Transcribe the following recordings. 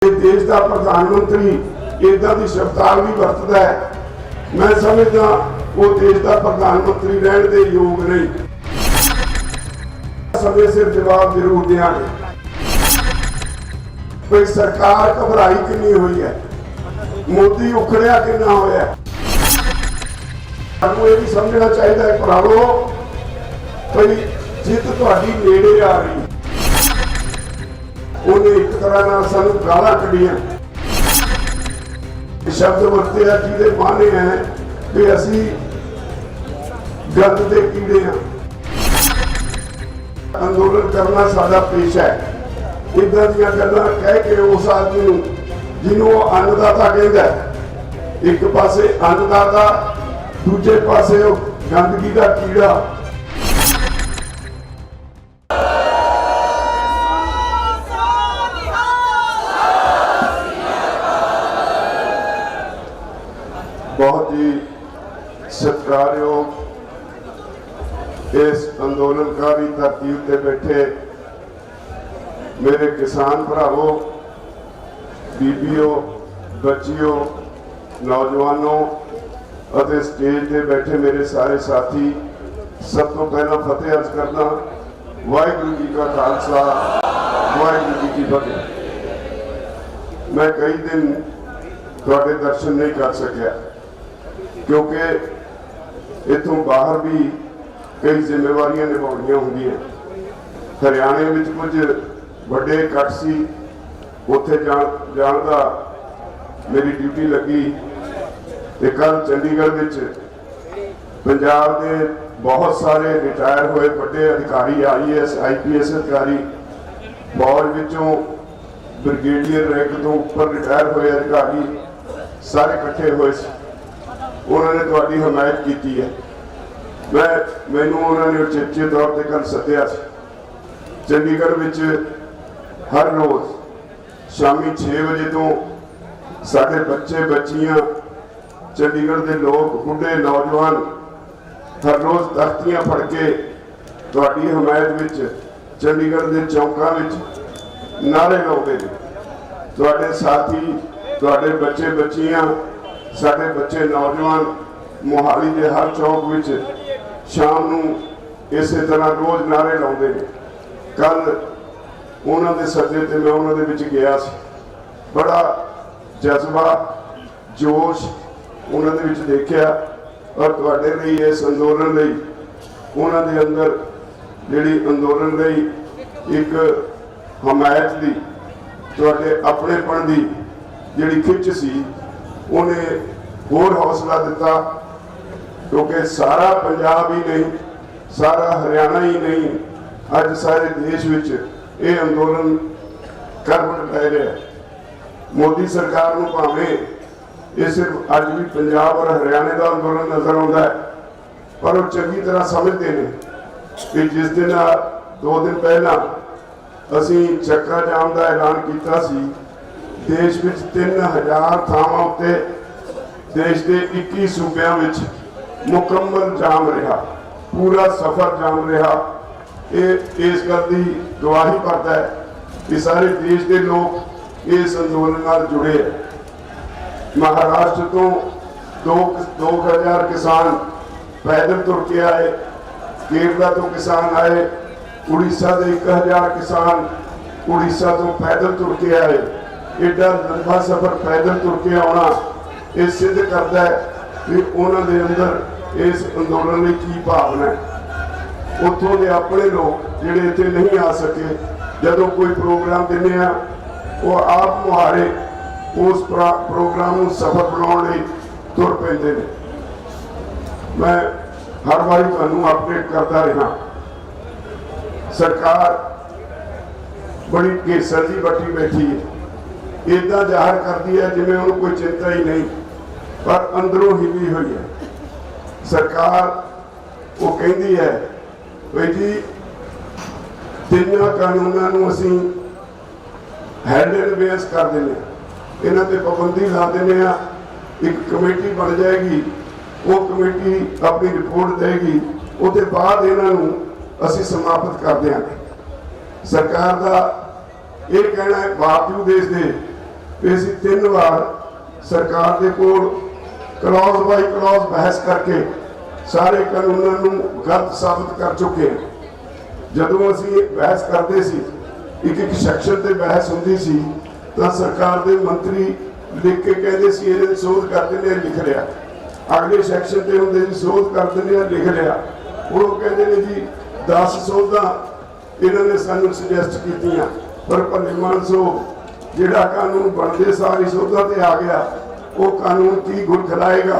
देश का प्रधानमंत्री इदा की शब्दावली भी वरतदा है, मैं समझदा वो देश का प्रधानमंत्री रहने के योग नहीं। समय सिर जवाब जरूर देंगे। कोई सरकार घबराई कितनी हुई है, मोदी उखड़िया कितना होया, ये भी समझना चाहिए भरावो कोई जित तुहाडी नेड़े आ रही, उन्हें एक तरह ना सानू गालां कढ़ियां, शब्द वरते जिहदे माने हैं कि असी गंद दे कीड़े हैं। अंदोलन करना साडा पेशा है। इदां दीयां गल्लां कह के उस आदमी नूं जिन्हों अन्नदाता कहंदा है, एक पासे अन्नदाता, दूजे पासे गंदगी का कीड़ा। बहुत ही सत्कारयोग इस अंदोलनकारी धरती उत्ते बैठे मेरे किसान भरावों, बीबियों, बच्चियों, नौजवानों और स्टेज पे बैठे मेरे सारे साथी, सब तो पहला फतेह अर्ज करना, वाहिगुरू जी का खालसा, वाहिगुरू जी की फतेह। मैं कई दिन थोड़े दर्शन नहीं कर सकिया क्योंकि इतों बाहर भी कई जिम्मेवारियां निभाउणियां होंदियां। हरियाणे में कुछ बड़े इकट्ठ सी, उत्थे जाण दा मेरी ड्यूटी लगी। कल चंडीगढ़ विच पंजाब के बहुत सारे रिटायर हुए बड़े अधिकारी, IAS IPS अधिकारी, फौज विचों ब्रिगेडियर रैंक तो ऊपर रिटायर हुए अधिकारी सारे इकट्ठे हुए। उन्होंने तुहाडी हमायत की है। मैनू उन्होंने उचेचे तौर पर कल सद्या। चंडीगढ़ विच हर रोज़ शामी 6 बजे तो साढ़े बच्चे बच्चियां, चंडीगढ़ के लोग, बुढ़े नौजवान हर रोज़ तख्तियां फड़ के तुहाडी हमायत विच चंडीगढ़ के चौकों विच नारे लाउंदे ने। तुहाडे साथी, तुहाडे बच्चे बच्चियां, साडे बच्चे नौजवान मोहाली के हर चौक विच शाम नूं इस तरह रोज़ नारे लाउंदे ने। कल उन्हां दे सदे ते मैं उन्हां दे विच गया सी। बड़ा जज्बा, जोश उन्हां दे विच देखिया और तुहाडे लई इस अंदोलन लई उन्हां दे अंदर जिहड़ी अंदोलन लई एक हमायत दी, तुहाडे अपनेपन दी जिहड़ी खिच सी, उन्हें होर हौसला दिता। क्योंकि सारा पंजाब ही नहीं, सारा हरियाणा ही नहीं, अज सारे देश विच ये अंदोलन करवट लै रहा है। मोदी सरकार नूं भावें ये सिर्फ अज भी पंजाब और हरियाणे का अंदोलन नजर आता है, पर वो चंगी तरह समझते हैं कि जिस दिन 2 दिन पहला असी चक्का जाम का ऐलान किया सी, देश में 3000 थावां उत्ते देश के 21 सूबों में मुकम्मल जाम रहा, पूरा सफर जाम रहा। ये इस गल की गवाही करता है कि सारे देश के लोग इस अंदोलन नाल जुड़े हैं। महाराष्ट्र तो 2000 किसान पैदल तुर के आए, केरला तो किसान आए, उड़ीसा के 1000 किसान उड़ीसा तो पैदल तुर के आए। एडा लंबा सफर पैदल तुर के आना ये सिद्ध करता है कि उन्होंने अंदर इस अंदोलन में की भावना है। उतों के अपने लोग जिहड़े इत्थे नहीं आ सके, जदों कोई प्रोग्राम दिने आ, वो आप मुहारे उस प्रोग्राम को सफल बनाने तुर पैंदे ने। मैं हर बार तुहानूं अपडेट करता रहा। सरकार बड़ी घेसर जी बटी बैठी है, इदा जाहिर करती है जिवें उन्हें कोई चिंता ही नहीं, पर अंदरों हिली हुई है। सरकार वो कहती है भाई जी 3 कानूनों को असी हैंड एंड बेस कर देने, इन्हां ते पाबंदी ला देने। एक कमेटी बन जाएगी, वो कमेटी अपनी रिपोर्ट देगी, उसके बाद इन्हों असी समाप्त कर देंगे। सरकार का ये कहना है बावजूद इसके कि असीं 3 वार सरकार के कोल क्लॉज बाई क्लॉज बहस करके सारे कानूनों नूं गलत साबित कर चुके हैं। जदों असीं बहस करते सी, एक सैक्शन ते बहस हुंदी सी, तो सरकार के मंत्री लिख के कहते सी इहदे सोध कर दिंदे लिख लिया, अगले सैक्शन ते हुंदे सी सोध कर दिंदे लिख लिया। हुण ओह कहंदे ने जी 10 सोधां इन्होंने सानूं सुजैसट कीतियां, पर भले मानसो जिहड़ा कानून बनदे सारी सोधां ते आ गया, वो कानून की गुल खिलाएगा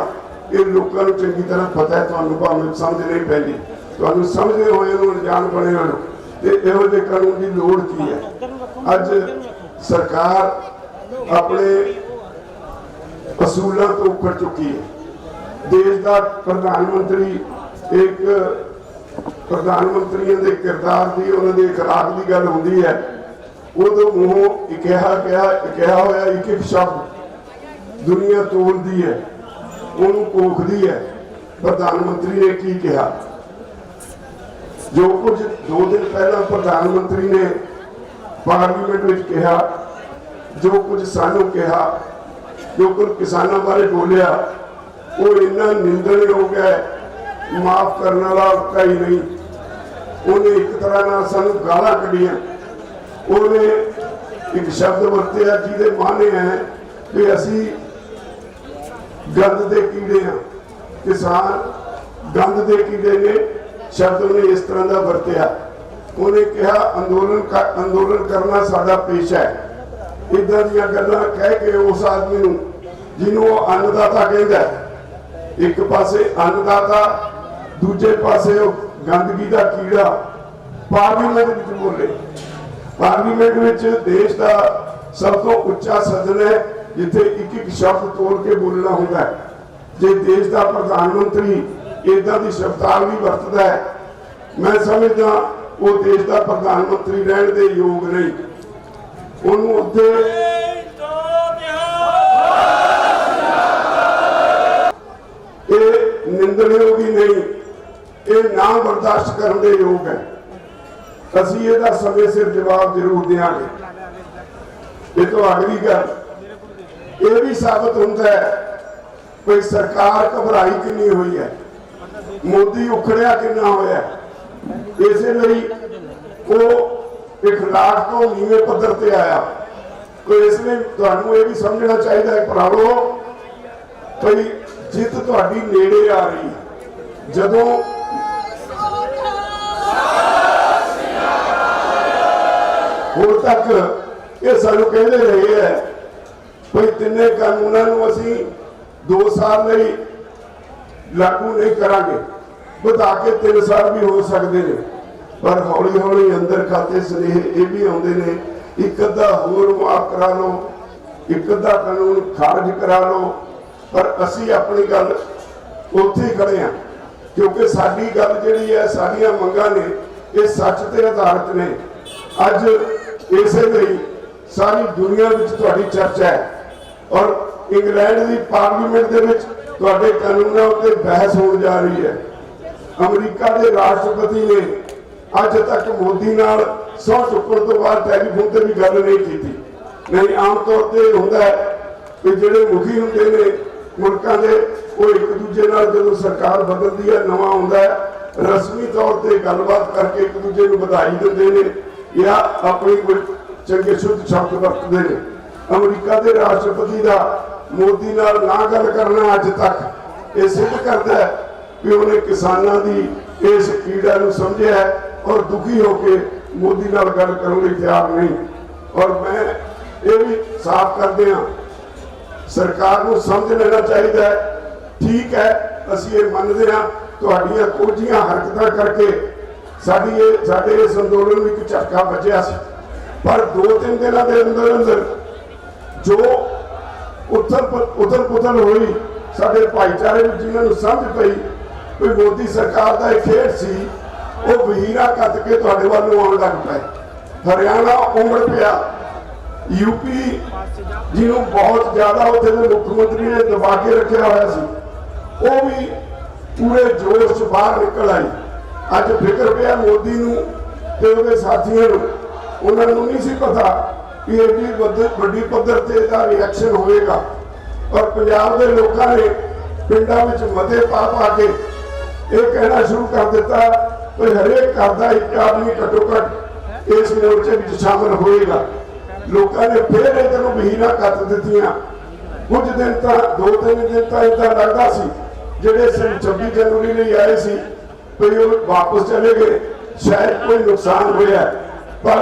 ये लोगों को चंगी तरह पता है। तुहानूं भावें समझ नहीं पैंदी, तुहानूं समझदे होए नूं अनजान बने हो ते इहो जिहे कानून की लोड़ की है। अज सरकार अपने असूलों तो उखड़ चुकी है। देश का प्रधानमंत्री एक प्रधानमंत्रियों के किरदार की उन्होंने खुराक की गल होंदी है, उदों मूहों कहा होया एक शब्द दुनिया तोलती है, उन्होंने कोखदी है। प्रधानमंत्री ने की कहा, जो कुछ 2 दिन पहला प्रधानमंत्री ने पार्लीमेंट में कहा, जो कुछ सानू कहा, जो कुछ किसानों बारे बोलिया, वो इन्ना निंदणयोग है, माफ करने वाला का ही नहीं। उन्हें एक तरह ना सानू गालां कढ़ियां, उन्हें एक शब्द वरतिया जिहदे माने हैं कि असी गंद दे कीड़े हाँ, किसान गंद दे कीड़े ने शब्द उन्हें इस तरह का वरतिया। उन्हें कहा अंदोलन करना साडा पेशा है। इदां दीयां गल्लां कह के उस आदमी नूं जिन्हों अन्नदाता कहंदा है, एक पासे अन्नदाता, दूजे पासे गंदगी का कीड़ा पार्लीमेंट में बोले। पार्लीमेंट में देश का सब तो उच्चा सदन है जिथे एक शब्द तोड़ के बोलना होता है। जे देश का प्रधानमंत्री इदा की शब्दावली वरतदा है, मैं समझदा वो देश का प्रधानमंत्री रहने के योग नहीं। उन्होंने उत्थे निंदणयोग ही नहीं, ये ना बर्दाश्त करने के योग है। असीं इहदा समय सिर जवाब जरूर देंगे। ये तो अगली गल ये भी साबित होता है कि सरकार घबराई कितनी हुई है, मोदी उखड़िया कितना होया। इसलिए वो इखलाक तो नीवे पद्धर ते आया। तो इसलिए तुहानूं ये भी समझना चाहिए है भरावो, भाई जित तुहाडी नेड़े आ रही है। जदों हुण तक ये सानू कहते रहे है भाई 3 कानूनों नूं असीं 2 साल लई लागू नहीं करांगे, बधा के 3 साल भी हो सकते हैं। पर हौली हौली अंदर खाते सुनेह ये भी आउंदे ने, एक अद्धा होर माफ करा लो, एक अद्धा कानून खारिज करा लो। पर असी अपनी गल उत्थे ही खड़े हैं, क्योंकि साडी गल जिहड़ी है, साडियां मंगां ने ये सच ते आधारित ने। अज इसलिए सारी दुनिया में तुहाडी चर्चा है और इंग्लैंड की पार्लीमेंट दे विच तुहाडे कानूनों उत्ते बहस होने जा रही है। अमरीका के राष्ट्रपति ने अज तक मोदी नाल सौ चुकण तो बाद टैलीफोन पर भी गल नहीं की। नहीं आम तौर पर होंदा है कि जिहड़े मुखी हुंदे ने मुल्कां दे, वो एक दूजे नाल जदों सरकार बदलती है, नवा आउंदा है, रस्मी तौर पर गलबात करके एक दूजे नूं बधाई दिंदे ने या अपनी कोई चंगे शुद्ध शब्द वरतते हैं। अमरीका के राष्ट्रपति का मोदी नाल ना गल करना अज तक ये सिद्ध करता है कि उन्हें किसानों की इस पीड़ा को समझा है और दुखी होकर मोदी नाल गल करने लिए तैयार नहीं। और मैं ये भी साफ कर दिया, सरकार को समझ लेना चाहिए। ठीक है, असीं ये मनते हैं तुहाडियां कोझियां हरकतां करके साडे इस अंदोलन में एक झटका बचिया सी, पर 2-3 दिनों के अंदर अंदर जो उथल पुथल हुई साडे भाईचारे में, जिन्होंने समझ पई कोई मोदी सरकार का एक खेड सी, वो वहीरा कत के तुहाडे वल आउण लग पे। हरियाणा उमड़ पिया, यूपी जिन्हों बहुत ज्यादा उत्थे दे मुख्यमंत्री ने दबा के रखा हुआ सी, वो भी पूरे जोश च बाहर निकल आई। अज फिक्र पिया मोदी नूं ते उहदे साथियों नूं, उन्होंने नहीं सी पता कि एडी वड्डी पद्धर ते इहदा रिएक्शन होएगा। और पंजाब के लोगों ने पिंडां विच मते पा पा के ये कहना शुरू कर दिता कि हरेक घर का एक आदमी घट्टो घट इस मोर्चे में शामिल होएगा। लोगों ने फिर इधर वहीना कत दित्तियां। कुछ दिन तो 2-3 दिन तो इदा लगता सी जिहड़े 26 जनवरी लिए आए सी कोई वापस चले गए, शायद कोई नुकसान होया। पर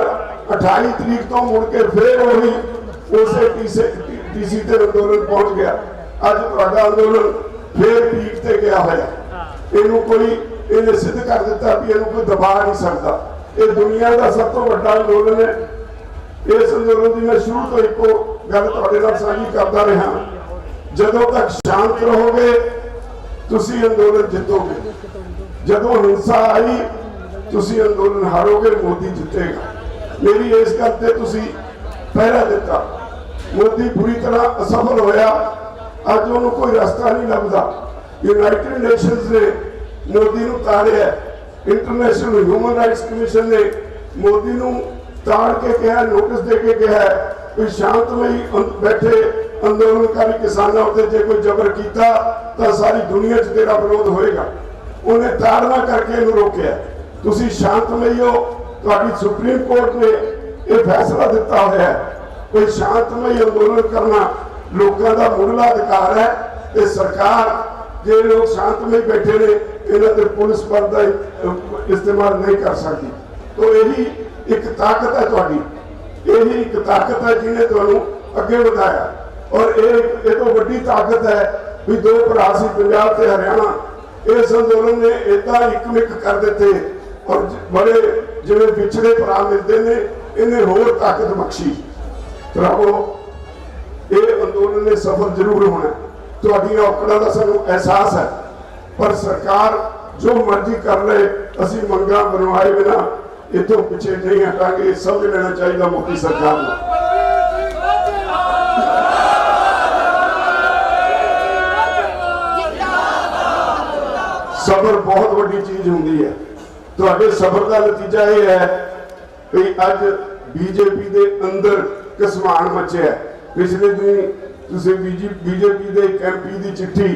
28 तरीक तो मुड़ के फिर वही उसे टीसी ते अंदोलन पहुंच गया। अज तुहाडा अंदोलन फिर पीठ ते गया होया। इनू कोई इन्हें सिद्ध कर दिता भी इनू कोई दबा नहीं सकता। ये दुनिया का सब तो बड़ा अंदोलन है। इस अंदोलन की मैं शुरू तो एको गल तुहाडे नाल साझी करता रहा, जदों तक शांत रहोगे तुसी अंदोलन जितोगे, जदों हिंसा आई तुसी अंदोलन हारोगे, मोदी जितेगा। मेरी इस गल ते तुसी पहरा दिता। मोदी बुरी तरह असफल होया, अज उन्होंने कोई रास्ता नहीं लगता। यूनाइटेड नेशंस ने मोदी नूं ताड़िया, इंटरनेशनल ह्यूमन राइट्स कमीशन ने मोदी नूं ताड़ के कहा, नोटिस दे के कहा कि शांतमई बैठे अंदोलनकारी किसानों उत्ते जे कोई जबर किया तो सारी दुनिया च तेरा विरोध होएगा। उन्हें ताड़ना करके इन्हूं रोकिया। तुसी शांतमई हो, तुहाडी सुप्रीम कोर्ट ने यह फैसला दिता होया है। कोई शांतमई अंदोलन करना लोगों का मुढ़ला अधिकार है। ते सरकार जे लोग शांतमई बैठे ने इन्हां ते पुलिस बल का इस्तेमाल नहीं कर सकती। तो यही एक ताकत है तुहाडी, यही एक ताकत है जिन्हें तुहानूं अगे बढ़ाया। और ये तो वड्डी ताकत है भी दो भरा सी पंजाब ते हरियाणा, इस अंदोलन ने इदा इकमिक कर दिते और बड़े जिवें पिछड़े भरा मिलते हैं, इन्हें होर ताकत बख्शी। प्रभु ये अंदोलन ने सफल जरूर होना। तुहाडीआं औकड़ां दा सानूं एहसास है, पर सरकार जो मर्जी कर ले, असीं मंगां बनवाए बिना इतों पिछे नहीं हटांगे। समझ लेना चाहिए मोदी सरकार को। सबर बहुत बड़ी चीज होंगी है। तुहाडे सबर का नतीजा यह है कि अज बीजेपी के अंदर घसमान मचिया। पिछले दिन तुसीं बीजेपी के एक MP की चिट्ठी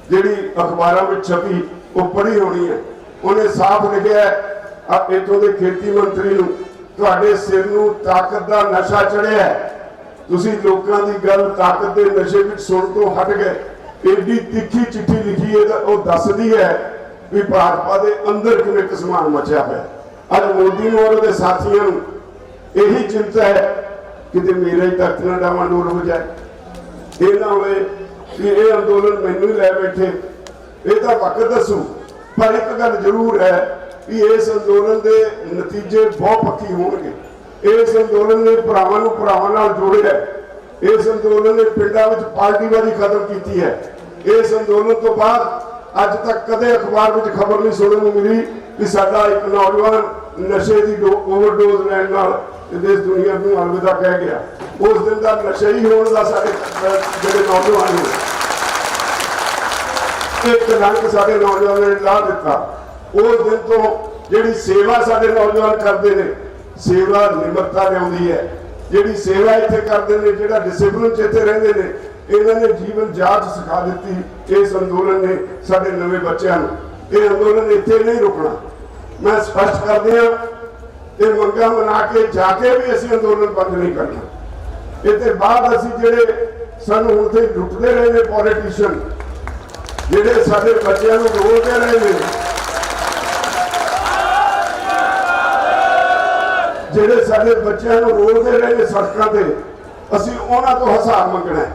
जिहड़ी अखबारों में छपी वो पढ़ी होनी है। उन्हें साफ लिखा है इतों के खेती मंत्री नूं तुहाडे सिर नूं ताकत का नशा चढ़िया है। तुसीं लोकां दी गल ताकत के नशे में सुन तो हट गए। एडी तिखी चिट्ठी लिखी है वो दसदी है भी भाजपा के अंदर किवें घसमान मचिया है। अज मोदी और उहदे साथियों नूं यही चिंता है कि मेरा ही तख्त ना डावाडोल हो जाए। ये ना होए कि ये अंदोलन मैनू ही लै बैठे। ये तो वक्त दसू, पर एक गल जरूर है कि इस अंदोलन के नतीजे बहुत पक्की होंगे। इस अंदोलन ने भरावां नूं भरावां नाल जोड़िया। इस अंदोलन ने पिंडां विच पार्टीवादी खत्म की है। इस अंदोलन तो बाद अज तक कदे अखबार में खबर नहीं सुनने को मिली कि साडा एक नौजवान नशे की ओवरडोज लैण नाल इस दुनिया को अलविदा कह गया। उस दिन का नशे ही होने का साडे जिहड़े नौजवान ने एक कलंक साडे नौजवानों ने ला दिता। उस दिन तो जिहड़ी सेवा साडे नौजवान करते हैं, सेवा निमरता लियाउंदी है। जिहड़ी सेवा इत्थे करते हैं, जिहड़ा डिसिपलिन च इत्थे रहिंदे ने, इन्होंने जीवन जाच सिखा दी। इस अंदोलन ने साडे नवे बच्चों को ये अंदोलन इत्थे नहीं रुकना। मैं स्पष्ट कर दिया, ये मंगां मना के जाके भी असीं अंदोलन बंद नहीं करना। इसके बाद असीं जिहड़े सानूं हुण ते लुटदे रहे ने पॉलिटिशियन, जिहड़े साडे बच्चों को रोलदे रहे ने, जिहड़े साडे बच्चों को रोलदे रहे ने सड़कों पर, असीं उन्हां तो हिसाब मंगना है।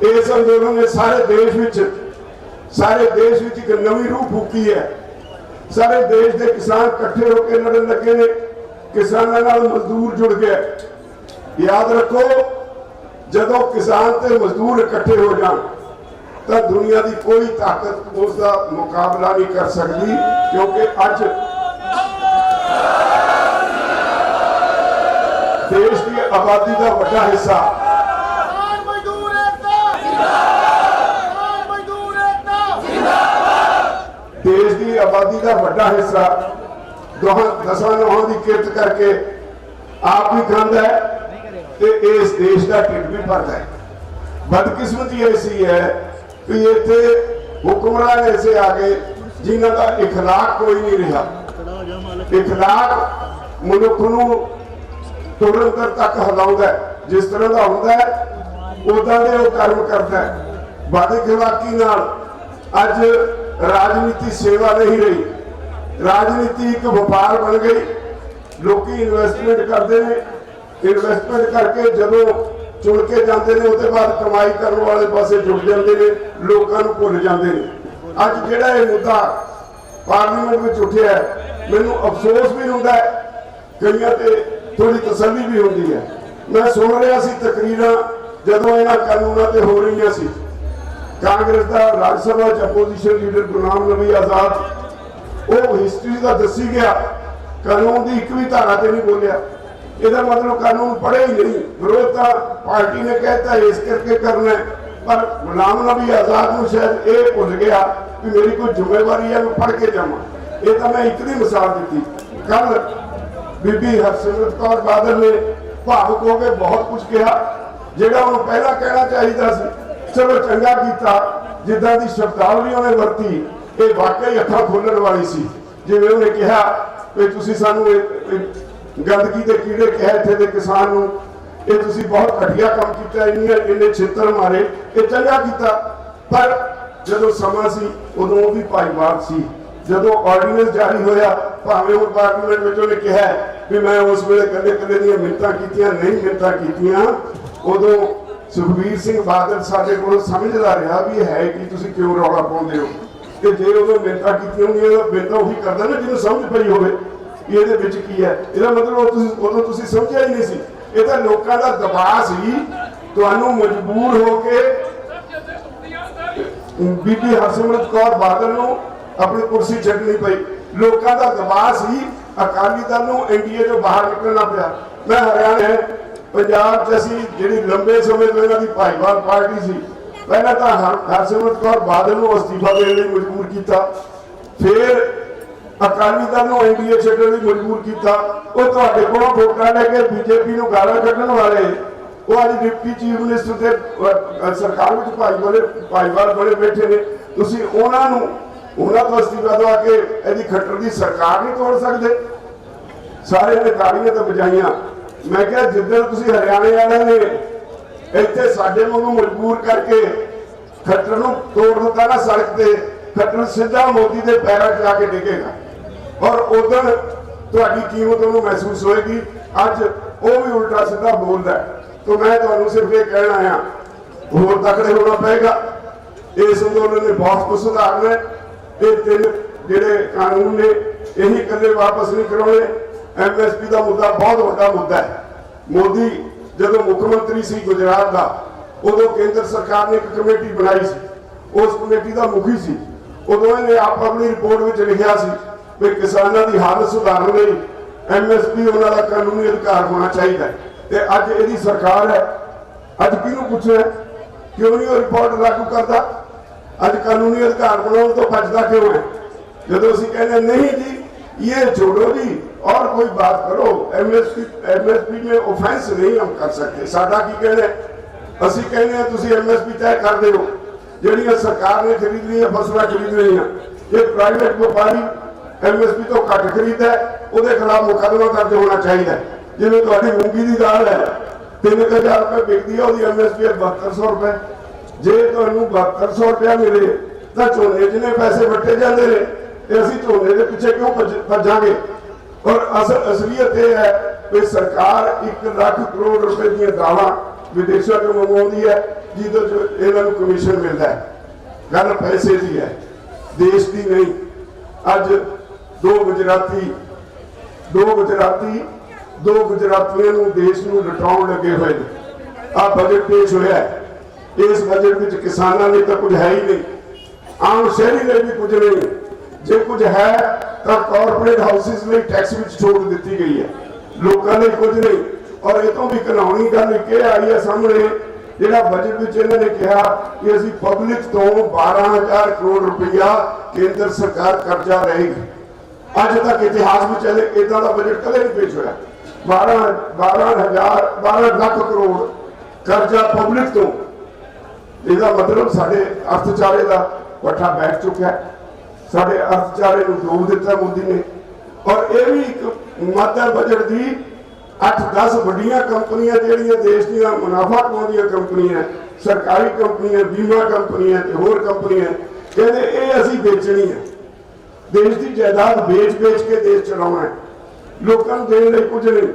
इस अंदोलन ने सारे देश विच एक नवी रूह फूकी है। सारे देश के किसान इकट्ठे होकर लड़न लगे ने। किसानों नाल मजदूर जुड़ गए। याद रखो, जदों किसान ते मजदूर इकट्ठे हो जान तो दुनिया की कोई ताकत उसका मुकाबला नहीं कर सकती, क्योंकि अज देश की आबादी का बड़ा हिस्सा देश की आबादी का बड़ा हिस्सा दसां नौहां की किरत करके आप भी खांदा है तो इस देश का ढिड भी भरता है। बदकिस्मती ऐसी है कि इतने हुक्मरान ऐसे आ गए जिन्हों का इखलाक कोई नहीं रहा। इखलाक मनुख नूं तुरंतर तक हिलाउंदा है, जिस तरह का होंदा है उदां दे वो कर्म करता है। बदइखलाकी नाल अज राजनीति सेवा नहीं रही, राजनीति एक व्यापार बन गई। लोग इन्वेस्टमेंट करते हैं, इन्वेस्टमेंट करके जदों चुन के जाते हैं उसके बाद कमाई करने वाले पासे जुड़ जाते हैं, लोगों को भुल जाते हैं। अज जिहड़ा ये मुद्दा पार्लीमेंट में उठिया है, मैनूं अफसोस भी होंदा है, कईयां ते थोड़ी तसल्ली भी होती है। मैं सुन रहा सी तकरीरां जदों इन्हां कानूनां ते हो रही सी, कांग्रेस का राज्य सभा अपोजिशन लीडर गुलाम नबी आजाद वो हिस्टरी का दसी गया, कानून की एक भी धारा से नहीं बोलिया। इसका मतलब कानून पढ़े ही नहीं, विरोध पार्टी ने कहता है इस करके करना है, पर गुलाम नबी आजाद को शायद ये भुल गया कि मेरी कोई जिम्मेवारी है, मैं पढ़ के जावा। ये तो मैं एक ही मिसाल दी। कल बीबी हरसिमरत कौर बादल ने भावुक हो के बहुत कुछ कहा, जिहड़ा उन्हें पहला कहना चाहिए। चलो चंगा किया जिदा की शब्दावली उन्हें वरती, ये वाकई अखां खोलण वाली सी। जिवें उन्हें कहा कि तुसीं सानूं गंदगी के कीड़े कह इत्थे दे किसान नूं, ये तुसीं बहुत घटिया काम किया, इन्ने छित्तर मारे, ये चंगा किया। पर जदों समा सी उदों भी भाईवाल सी। जदों ऑर्डीनेंस जारी होया, भावें हुण पार्लीमेंट विच उन्हें कहा कि मैं उस वेले कदे कदे दीयां मिन्नतां कीतियां, नहीं मिन्नतां कीतियां, उदों सुखबीर सिंह बादल साडे कोल समझदा रहा भी है कि तुसीं क्यों रौला पाउंदे हो। कि जे उदों मिन्नतां कीतियां होंदियां तां मिन्नतां उही करदा ना जिन्होंने समझ पई होवे कि इहदे विच की है। इहदा मतलब उदों तुसीं समझिया ही नहीं सी। ये तां लोकां दा दबाव सी, तुहानूं मजबूर हो के बीबी हरसिमरत कौर बादल नूं अपनी कुर्सी छड्डनी पई। लोकां दा दबाव सी, अकाली दल नूं एनडीए चों बाहर निकलना पिया। मैं हरियाणा पंजाब च असीं जिहड़ी लंबे समय तो इन्हां दी भाईवाल पार्टी सी, पहला तो हरसिमरत कौर बादल नूं अस्तीफा देने लई मजबूर किया, फिर अकाली दल नूं एनडीए छड्डण लई मजबूर किया। वो तुहाडे कोलों वोटां लैके बीजेपी नूं गालां कढण वाले वो अज डिप्टी चीफ मिनिस्टर ते सरकार विच भाईवाल बड़े बैठे ने। तुसीं उन्हां तो अस्तीफा दवा के इहदी खट्टर दी सरकार नहीं तोड़ सकदे। सारे ने ताड़ियां तो बजाइयां। मैं क्या जिद्दन तुसीं हरियाणे वाले ने इत्थे साडे वांगू मजबूर करके खट्टर नूं तोड़ दिता ना सड़क ते, खट्टर सीधा मोदी के पैरों च जाके डिगेगा और उदण तुहाडी कीमत उन्होंने महसूस होएगी। अज वो भी उल्टा सीधा बोलता है। तो मैं तुहानूं सिर्फ ये कहना आया, होर तकड़े होना पएगा। इस अंदोलन ने बहुत कुछ सुधारना है। ये तीन जिहड़े कानून ने यही कदे वापस नहीं करवाने। MSP का मुद्दा बहुत बड़ा मुद्दा है। मोदी जदों मुख्यमंत्री सी गुजरात का, उदों केंद्र सरकार ने एक कमेटी बनाई सी, उस कमेटी का मुखी सी। उदों इन्हें आप अपनी रिपोर्ट में लिखा सी कि किसानों की हालत सुधारने लई MSP उन्होंने कानूनी अधिकार होना चाहिए। ते अज इहदी सरकार है, अज किहनूं पुछना क्यों नहीं वो रिपोर्ट लागू करता? अज कानूनी अधिकार बनाने तो भजदा क्यों है? जदों असीं कहने नहीं जी ये छोड़ो जी और कोई बात करो, MSP में ऑफेंस नहीं हम कर सकते। साडा की कहना, असीं कहने तुसीं MSP तय कर दो, जिहड़ियां सरकार ने खरीद ली फसलां खरीद रही हैं। ये प्राइवेट व्यापारी MSP तो घट खरीदा है, उसके खिलाफ मुकदमा दर्ज होना चाहिए। जिवें तुहाडी मूंगी की दाल है 3000 रुपये बिकती है, उसकी MSP 7200 रुपये। जे तुहानूं 7200 रुपया मिले तो झोने जिन्ने पैसे वट्टे जाते हैं, असीं झोने के पिछे क्यों भजांगे? और असलीयत यह है कि सरकार 1 लाख करोड़ रुपए दी दालां विदेशों को मंगवाउंदी है, जिहदे इन्हां नूं कमीशन मिलता है। गल पैसे की है, देश की नहीं। अज दो गुजरातियों देश को लुटाउण लगे हुए हैं। आ बजट पेश होया है, इस बजट में किसानों ने तो कुछ है ही नहीं, आम शहरी ने भी कुछ नहीं। जो कुछ है तो कॉरपोरेट हाउसिस में टैक्स में छूट दी गई है, लोगों ने कुछ नहीं। और ये तो भी घिनौनी गल एक आई है सामने, जिहड़ा बजट में इन्होंने कहा कि असीं पब्लिक तो 12,000 करोड़ रुपया केंद्र सरकार कर्जा रहेगी। अज तक इतिहास में चले इदा का बजट कदे नहीं पेश होया। 12 ਲੱਖ करोड़ कर्जा पब्लिक तो। इसका मतलब साढ़े अर्थचारे का पट्ठा बैठ चुका है, साढ़े अर्थचारे को डूब दिता मोदी ने। और यह भी एक मादा बजट की 8-10 वड्डियां कंपनियां जिहड़ियां देश दी मुनाफा कमाउंदियां कंपनियां, सरकारी कंपनियां, बीमा कंपनियां ते होर कंपनियां कहते ये असीं बेचनी है, देश की जायदाद बेच बेच के देश चलाउणा है, लोकां नूं देण लई कुछ नहीं।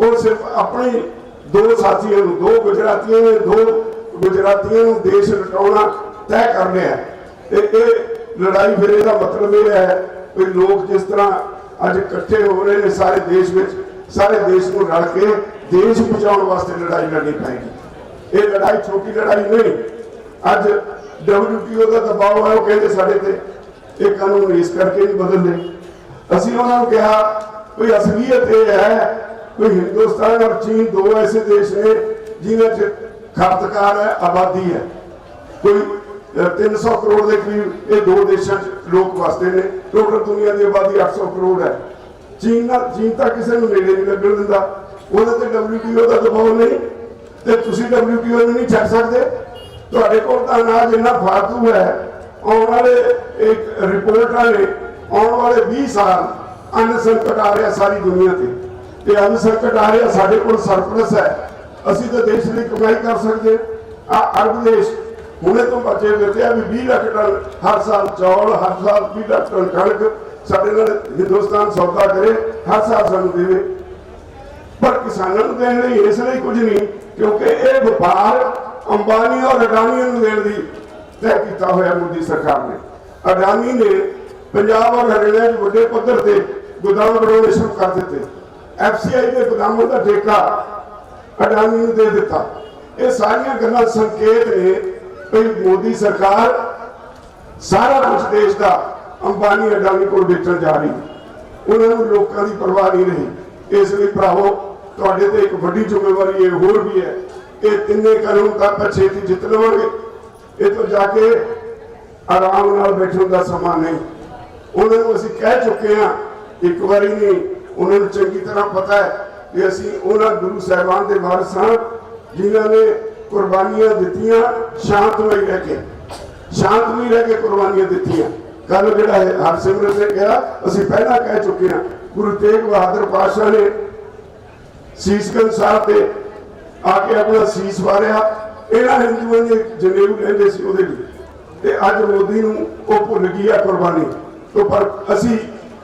वो सिर्फ अपने 2 साथियों, 2 गुजरातियों ने 2 गुजरातियों नूं देश लुटाउणा तय कर लिया। ये लड़ाई फिर इसका मतलब यह है कि लोग जिस तरह अज इकट्ठे हो रहे हैं सारे देश में, सारे देश को रल के देश बचाने वास्ते लड़ाई लड़नी पाएगी। ये लड़ाई छोटी लड़ाई नहीं। अज WTO का दबाव है, वो कहते साढ़े ते ये कानून इस करके नहीं बदलते। असीं उन्होंने कहा कोई असलियत ये है कोई हिंदुस्तान और चीन 2 ऐसे देश ने जिन्हें खपतकार है, आबादी है, कोई 300 करोड़ के करीब ये 2 देशों लोग वसते हैं। टोटल दुनिया की आबादी 800 करोड़ है। चीन तो किसी को नेड़े नहीं लगन दिंदा, उहदे ते WTO का दबाव नहीं, तो तुसीं WTO नहीं छड्ड सकदे। तुहाडे कोल तां अनाज इन्ना फालतू है, आने वाले एक रिपोर्टां ने आने वाले 20 साल अन्न संकट आ रहा सारी दुनिया से, अन्न संकट आ रहा साडे कोल सरप्लस है, असीं तो देश लिए कमाई कर सकते। अरब देश हुणे तो बचे फिरते भी 20 लाख टन हर साल चौल, हर साल 20 लाख टन कणक साडे नाल हिंदुस्तान सौदा करे, हर साल सानूं देवे, पर किसानों को देने लई इसलिए कुछ नहीं क्योंकि ये व्यापार अंबानी और अडानी नूं देण दी तय किया होया मोदी सरकार ने। अडानी ने पंजाब और हरियाणा में बड़े पद्धर से गोदाम बनाने शुरू कर दिते। FCI के गोदामों का ठेका अडानी ने दे दिता। ये सारियां गल्लां संकेत ने कि मोदी सरकार सारा कुछ देश का अंबानी अडानी को बेचण जा रही, उन्होंने लोगों की परवाह नहीं रही। इसलिए भरावो तुहाडे ते एक वड्डी जिम्मेवारी ये होर भी है, ये तिन्ने कानून का आपां छेती जित लवांगे। ये तो जाके आराम नाल बैठण दा समा नहीं। उन्होंने असीं कह चुके हैं एक बारी नहीं, उन्होंने चंगी तरह पता है कि असीं उन्हां गुरु साहिबान दे वारिस हां जिन्हां ने कुर्बानियां दित्तियां, शांतमई रह के कुर्बानियां दित्तियां। कल जिहड़ा हरसिमरत ने कहा असीं पहला कह चुके हैं, गुरु तेग बहादुर पातशाह ने सीसगंज साहब ते आके अपना सीस वारिया। इन्हां हिंदुआं ने जनेऊ लैंदे सी उहदे लई, ते अज मोदी नूं ओह भुल गई है कुर्बानी तो। पर असीं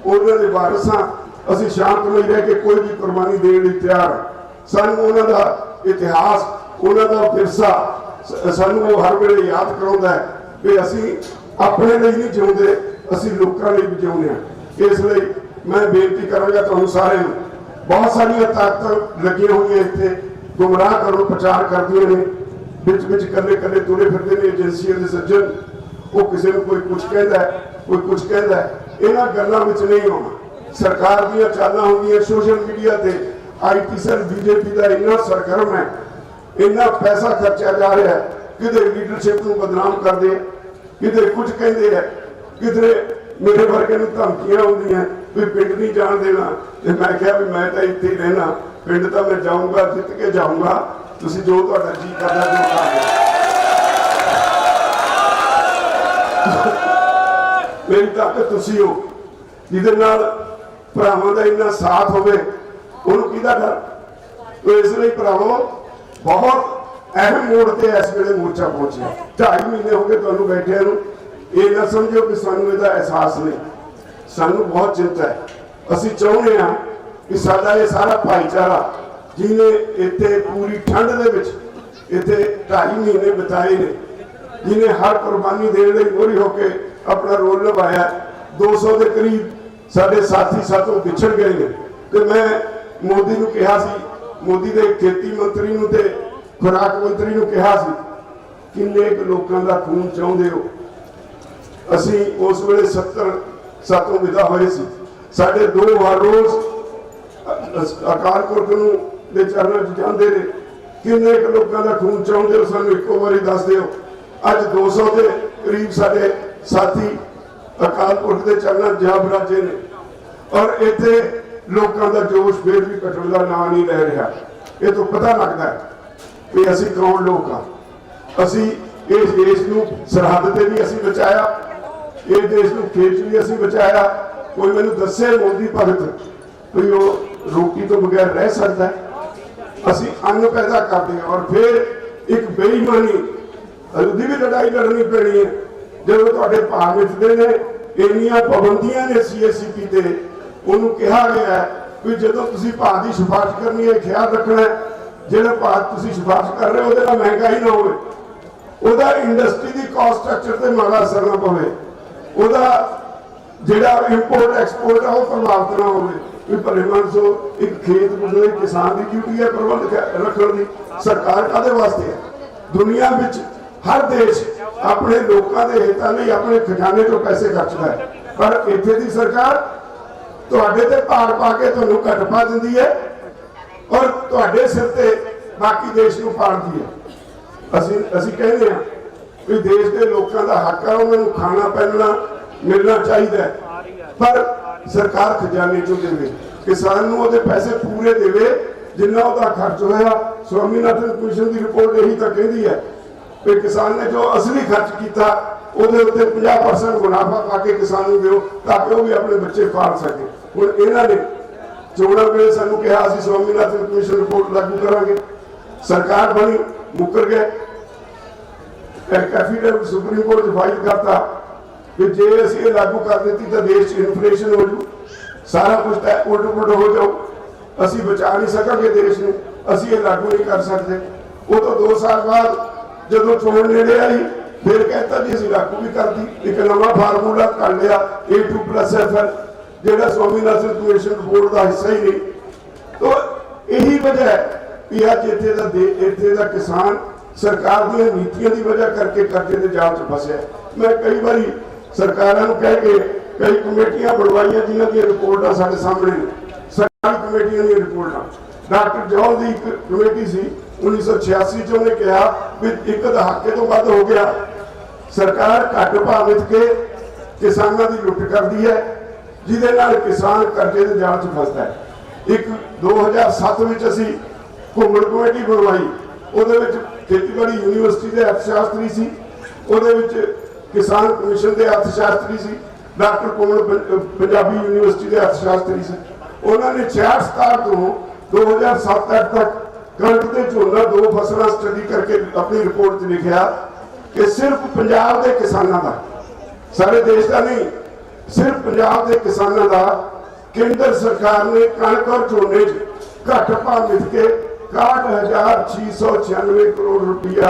उन्हां दे वारिस हां, असीं शांतमई रह के कोई भी कुर्बानी देण लई तैयार हां। सानूं उन्हां दा इतिहास, उन्हां दा विरसा सानूं हर वेले याद कराउंदा है कि असीं अपने लिए नहीं जिउंदे, असीं लोकां लई भी जिउंदे हां। इसलिए मैं बेनती करांगा तुहानूं सारिआं नूं, बहुत सारियां ताकतां लगियां होईयां इत्थे गुमराह करो प्रचार करदियां ने, विच विच कल्ले कल्ले तुरे फिरदे ने एजेंसियां दे सज्जन, वो किसी को कोई कुछ कहता है, कोई कुछ कहता है। इन्हां गल्लां विच नहीं आउणा। सरकार दीयां चालां होंदियां सोशल मीडिया ते IT सैल BJP का इन्ना सरगर्म है, इन्ना पैसा खर्चा जा रहा है, किधर लीडरशिप को बदनाम कर दे, किधर कुछ कहते हैं, किधर मेरे वर्गे नूं धमकियां आउंदियां भी पिंड नहीं जान देना। ते मैं कहा भी मैं तो इत्थे रहना, पिंड तो मैं जाऊंगा, जित के जाऊंगा, तुसीं जो तुहाडा जी करदा जो कर। मेरी ताकत तुसीं हो, जिहदे नाल भरावां दा इन्ना साथ होवे, उन्होंने किहदा डर। तो इसलिए भरावो बहुत अहम मोड़ से इस वेले मोर्चा पहुंचे। 2.5 महीने हो गए तुहानूं बैठिआं नूं, ये ना समझो कि सानूं इहदा एहसास नहीं, सानूं बहुत चिंता है। असीं चाहुंदे हां कि साडा ये सारा भाईचारा जिन्हें इत्थे पूरी ठंड दे विच इत्थे 2.5 महीने बिताए ने, जिन्हें हर कुर्बानी देने लई मोहरी होकर अपना रोल निभाया, 200 के करीब साडे साथी साथों विछड़ गए ने। तो मैं मोदी नूं कहा सी, मोदी दे खेती मंत्री नूं ते खुराक मंत्री नूं कहा सी, किन्ने लोगों का खून चाहुंदे हो। असीं उस वेले 70 सातों विदा होए सी। साडे 2 वार रोज़ अकाल पुरख नूं दे चरणों च जांदे ने, किन्ने लोगों का खून चाहुंदे हो, सानूं इक्को वारी दस दिओ। अज 200 के करीब साडे साथी अकाल पुरख के चरणों जा बिराजे ने। और इत्थे लोगों का जोश फिर भी घटन का नाम नहीं ले रहा। ये तो पता लगता है कि असी कौन लोग हाँ। असी इस देश को सरहद से भी असी बचाया, इस देश को खेत भी असी बचाया। कोई मैंने दसे मोदी भगत कोई वो रोटी तो बगैर रह सकता है? असी अन्न पैदा करते हैं और फिर एक बेईमानी उसकी भी लड़ाई लड़नी पैनी है। जो थोड़े भाव मिथते ने इन्नियां पाबंदियां ने CSCP ते उन्होंने कहा गया है कि जो तुम भाव की सिफारिश करनी है ख्याल रखना है जो भाव तुम सिफारिश कर रहे हो वो महंगाई ना हो, इंडस्ट्री की कॉस्ट स्ट्रक्चर से माड़ा असर ना पवे, जोड़ा इंपोर्ट एक्सपोर्ट है वो प्रभावित ना हो। भले मानसो एक खेत गुजरे किसान की ड्यूटी है प्रबंध रखने की, सरकार कादे वास्ते है? दुनिया में हर देश अपने लोगों के हितों लिए अपने खजाने चो पैसे खर्चता है, पर इत्थे दी सरकार तुहाडे ते भार पा के तुहानू घट पा दिंदी है और तुहाडे सिर ते बाकी देश को पाड़ती है। असी कहते हैं कि देश के लोगों का हक है उन्होंने खाना पहनना मिलना चाहिए, पर सरकार खजाने चो देवे, किसान को पैसे पूरे देवे जिन्ना उसका खर्च होया। स्वामीनाथन कमीशन की रिपोर्ट यही तो कहती है कि किसान ने जो असली खर्च किया वो 50% मुनाफा पा के किसान को दो ताकि वो भी अपने बच्चे पाल सके। हुण इन्होंने चोणों वेले सानू कहा असीं स्वामीनाथन कमीशन रिपोर्ट लागू करांगे, सरकार बनी मुकर गए, कैफीडेविट सुप्रीम कोर्ट फाइल करता कि जे असीं लागू कर देती तो देश इन्फ्लेशन हो जू, सारा कुछ उल्ट पुलट हो जाओ, असीं बचा नहीं सकांगे देश में, असीं ये लागू नहीं कर सकते। वो तो 2 साल बाद जो चोण नेड़े आई फिर कहता जी असीं लागू भी कर दी, एक नवा फार्मूला कर लिया A2+FL जो स्वामीनाथन कमीशन बोर्ड का हिस्सा ही नहीं। तो यही वजह है कि अज इत्थे दा किसान सरकार दी नीतियों की वजह करके कर्जे के जाल च फसिया। मैं कई बार सरकारों को कह के कई कमेटियां बनवाइया जिन्हों दी रिपोर्टां साडे सामने सरकारी कमेटियां दी रिपोर्टां। डॉक्टर जॉल की एक कमेटी सी 1986 च उन्हें कहा भी एक दहाके तो वध हो गया, सरकार घट भाव विच के किसानों की लुट करती है जिहदे नाल किसान कर्जे के जाल च फसदा है। एक 2007 में असी घुमण कमेटी बनवाई, उहदे विच खेतीबाड़ी यूनीवर्सिटी के अर्थशास्त्री सी, उहदे विच किसान कमीशन के अर्थशास्त्री सी, डॉक्टर कोमल पंजाबी यूनीवर्सिटी के अर्थशास्त्री से। उन्होंने 66-67 तो 2007-8 तक कणक ते झोना 2 फसलों स्टडी करके अपनी रिपोर्ट च लिखा कि सिर्फ पंजाब के किसानों का, सारे देश का नहीं, सिर्फ पंजाब के किसानों का केंद्र सरकार ने कणक और झोने घट भाव मिथ के 61,696 करोड़ रुपया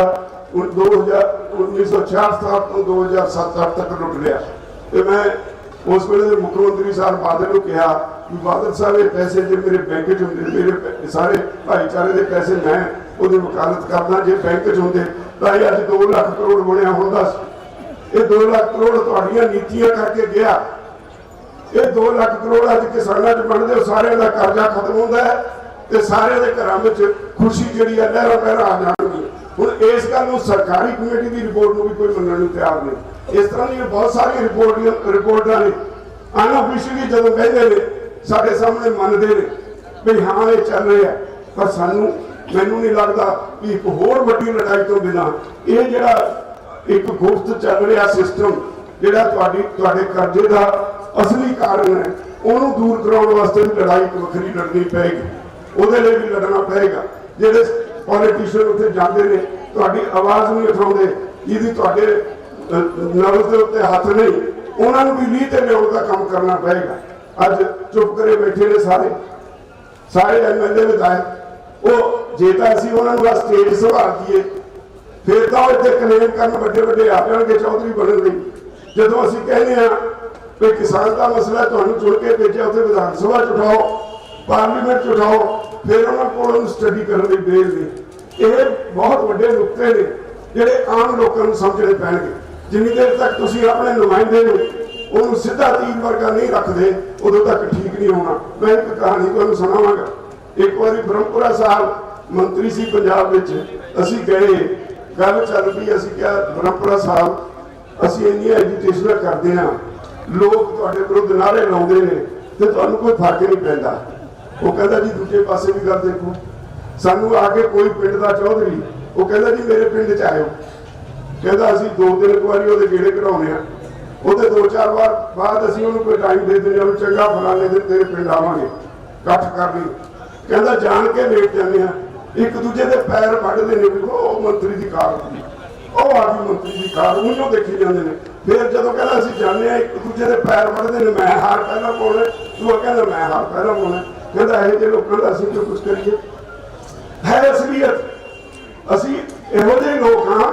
1966 तो 2007-8 तक लुट लिया। तो मैं उस वेले मुख्यमंत्री साहब बादल को कहा कि बादल साहब ये पैसे जो मेरे बैंक च होंगे, मेरे सारे भाईचारे के पैसे मैं वो वकालत करना, जो बैंक च होंगे तो अज 2 लाख करोड़ बनया होंदा। ये 2 लाख करोड़ तुहाड़ियां नीतियां करके गया, ये 2 लाख करोड़ अज किसानों च बनते सारे का कर्जा खत्म होता है तो सारे के घरों में खुशी जी लहरा पहरा आ जाएगी। हुण इस गल सरकारी कमेटी की रिपोर्ट को भी कोई मनने तैयार नहीं। इस तरह की बहुत सारी रिपोर्टां ने अनऑफिशियली जो कहते हैं साढ़े सामने मनते हैं भी हाँ ये चल रहा है, पर सानू मैनू नहीं लगता कि एक होर वड्डी लड़ाई तो बिना ये जिहड़ा एक गुप्त चल रहा सिस्टम जिहड़ा तुहाडे कर्जे का असली कारण है उन्होंने दूर कराने वास्ते भी लड़ाई वखरी लड़नी पेगी, वो भी लड़ना पेगा। जिहड़े पॉलिटिशियन उत्थे जाते हैं तुहाडी आवाज़ नहीं उठाते, जिहदी तुहाडे नब्ज़ दे उत्ते हथ नहीं, उन्होंने भी लीह ते लियाउण दा काम करना पेगा। अज चुप करे बैठे ने सारे MLA विधायक, वो जे तां असीं उन्हां नूं स्टेज संभाल दईए फिर तो इत्थे क्लेम करन वड्डे वड्डे आ जाणगे चौधरी बनन लई। जदों असीं कहने आ कि किसान का मसला तुहानूं चुन के भेजिआ उत्थे विधान सभा च उठाओ, पार्लीमेंट च उठाओ, फिर उन्हां कोल स्टडी करन लई बेल नहीं। ये बहुत वड्डे नुक्ते ने जिहड़े आम लोकां नूं समझणे पैणगे। जिन्नी देर तक तुसीं अपने नुमाइंदे नूं उन्होंने सीधा तीर वर्गा नहीं रखते उदों तक ठीक नहीं होना। मैं एक कहानी तुहानूं सुणावांगा। एक बार ब्रह्मपुरा साहब मंत्री सी पंजाब विच, असीं गए, गल चल पई, असीं क्या ब्रह्मपुरा साहब असीं इन्नियां एजुकेशन करते हैं, लोग तुहाडे विरुद्ध नारे लाउंदे ने, तो तुहानू कोई फर्क नहीं पैंदा। वो कहता जी दूजे पासे भी गल देखो, सानू आके कोई पिंड का चौधरी वो कहता जी मेरे पिंड च आयो, कहता असीं 2-3 बारी वो गेड़े कढ़ाने आ, वो 2-4 बार बाद असीं उन्होंने कोई टाइम दे दें चंगा फलाने दिन तेरे पिंड आवांगे कट्ठ कर ली, कहता जान के लेट जाने एक दूजे के पैर वढ़ते हैं भी वो मंत्री की कार वो आ गई मंत्री की कार उन्होंने देखी जाते हैं। फिर जो कहना असं जाने एक दूजे के पैर वढ़ते हैं मैं हार पहला पाना दूआ कहना मैं हार पहला पाना, कहता यह जो लोगों का असं जो कुछ करिए है असलीयत। असी इहो ਜਿਹੇ लोग हाँ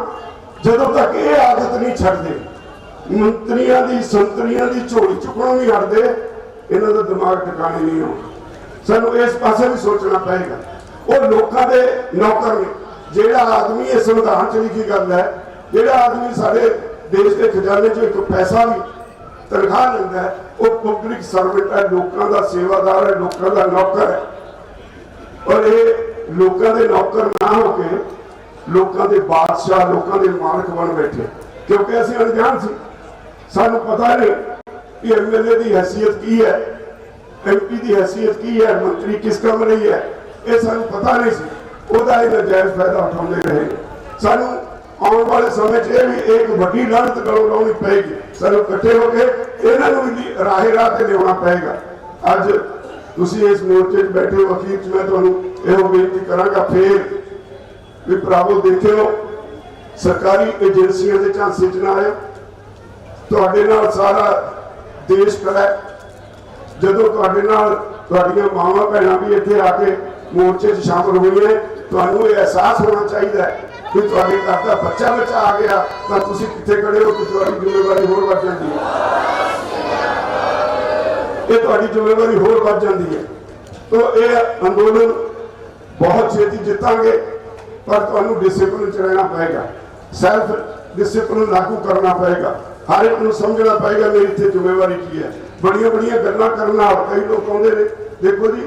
ਜਦੋਂ तक ये आदत नहीं छड्डदे मंत्रियों की संतरियों की झोली चुकणों नहीं हटते इन्हों का दिमाग ठिकाने नहीं आउंदा। सानू इस पासे भी सोचना पएगा। वो लोगों के नौकर ने जिहड़ा आदमी इस संविधान च लिखी गल है, जिहड़ा आदमी साडे देश के खजाने चों एक पैसा भी तनख्वाह लैंदा है वो पब्लिक सर्वेंट है, लोगों का सेवादार है, लोगों का नौकर है। और ये लोगों के नौकर ना होके लोगों के बादशाह लोगों के मालक बन बैठे, क्योंकि असीं अनजान सी, सानू पता नहीं कि MLA की हैसियत की है, MP की हैसियत की है, मंत्री किस काम रही है, ये सानू पता नहीं सी। ਉਹਦਾ ਇਹ ਨਜਾਇਜ਼ फायदा उठाते रहे। सानू आने वाले समय च भी एक वड्डी लानत गलों लाउणी पेगी, सानू इकट्ठे होकर इन्हों भी राहे राह ते लियाउणा पेगा। अज तुसीं इस मोर्चे च बैठे हो, अखीर च मैं तुहानू इहो बेनती करांगा फिर भी भरावो देखियो सरकारी एजेंसियों के झांसे च ना आए, तुहाडे नाल सारा देश खड़ा है। जदों तुहाडे नाल तुहाडीआं मावां भैणां भी इत्थे आके मोर्चे च शामिल हुई है, तुहानू ये एहसास होना चाहिए कि तुहाडे घर का बच्चा आ गया तो तुसीं कित्थे खड़े हो कि तुहाडी जिम्मेवारी होर वध जांदी है, ये तुहाडी जिम्मेवारी होर वध जांदी है। तो ये अंदोलन बहुत छेती जितांगे, पर तुहानू डिसिपलिन च रहना पएगा, सैल्फ डिसिपलिन लागू करना पएगा, हर एक नूं समझना पएगा मेरी इत्थे जिम्मेवारी की है। बड़िया बड़िया गल्लां करना कई लोग आउंदे ने, देखो जी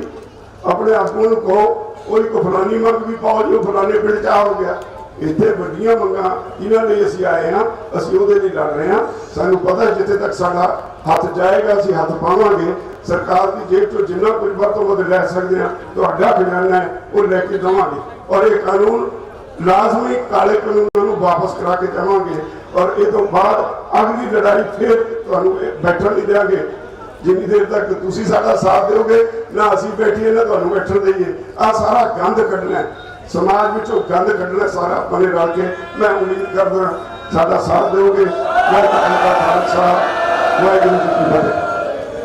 अपने आगुओं को कहो कोई को फलानी मंग भी पाओ जो फलाने पिंड च हो गया, इतने वड्डियां मंगां इन्हां लई असीं आए हाँ, असीं उहदे लई लड़ रहे हैं। सानू पता जिथे तक साडा हथ जाएगा असीं हथ पावांगे, सरकार की जेब चों जिन्ना कुछ वध तो वध लै सकदे हां, तुहाडा खजाना है वो लैके देवांगे। और ये कानून लाजमी काले कानूनों को वापस करा के देवांगे। और ये तो बाद अगली लड़ाई फिर तुहानू बैठण नहीं देंगे जिन्नी देर तक तुसीं साडा साथ दोगे ना असीं बैठिए ना तुहानू बैठण देइए। आ सारा गंद कढना है, समाज विचों गंद कढना सारा अपने रल के। मैं उम्मीद करदा साडा साथ दोगे। वाहिगुरू जी का खालसा, वाहिगुरू जी की फतेह।